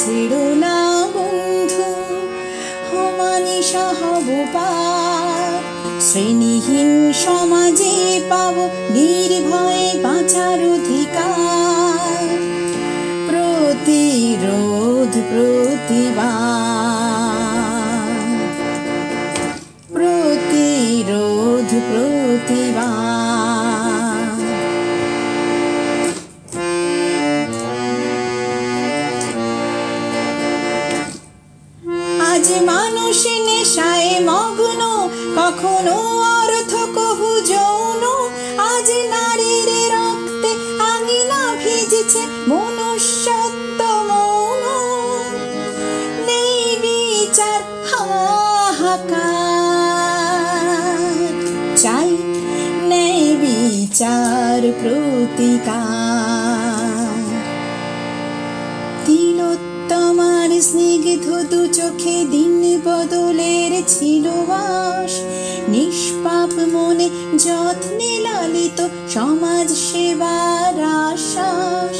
ছেড়ো না বন্ধু, হমানিশা হব পার, শ্রেণীহীন সমাজে পাব নির্ভয়ে বাঁচার অধিকার। প্রতিরোধ প্রতিবাদ, প্রতিরোধ প্রতিবাদ। আজ মানুষ নেশায় মগ্ন, কখনো অর্থ কহু যৌন। আজ নারীর রক্তে আঙিনা ভিজছে, মনুষ্যত্ব মৌন। নেই বিচার হাহাকার, চাই নেই বিচার প্রতিকার। তিলোত্তমার স্নিগ্ধ দু চোখে দিন বদলের ছিল বাস, নিষ্পাপ মনে যত্নে লালিত সমাজ সেবার আশ্বাস।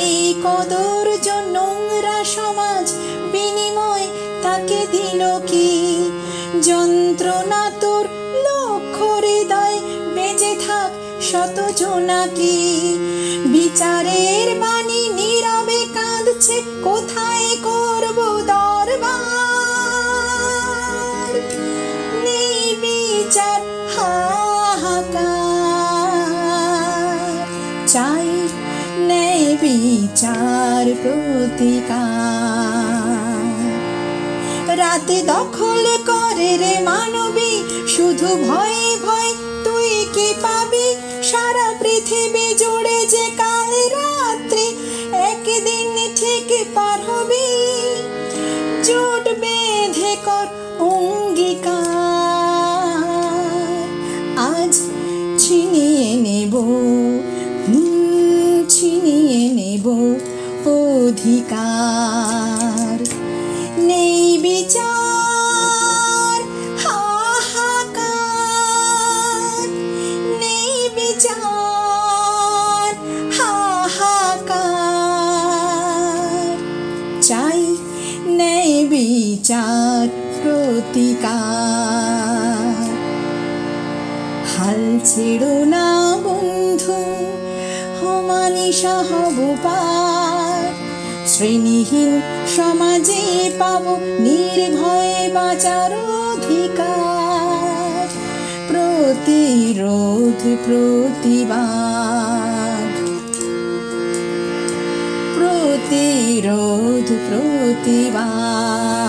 এই কদর্য নোংরা সমাজ বিনিময় তাকে দিল কি? যন্ত্রণা তোর লক্ষ হৃদয়, বেঁচে থাক শত জোনাকি। বিচারের বাণী নীরবে কাঁদছে, কোথায় করব দরবার? নেই বিচার হাহাকার, চাই নেই বিচার প্রতিকার। রাতে দখল করে রে মানবী, শুধু ভয়ে ভয় তুই কি পাবি? সারা পৃথিবী জুড়ে যে কাল রাত্রি, একদিন ঠিক পার হবি। জোট বেঁধে কর অঙ্গীকার, আজ ছিনিয়ে নেব, ছিনিয়ে নেব অধিকার। নেই বিচার হাহাকার, নেই বিচার হাহাকার, চাই নেই বিচার প্রতিকার। হাল ছেড়ো না বন্ধু, হমানিশা হব পার, শ্রেণীহীন সমাজে পাব নির্ভয়ে বাঁচার অধিকার। প্রতিরোধ প্রতিবাদ, প্রতিরোধ প্রতিবাদ।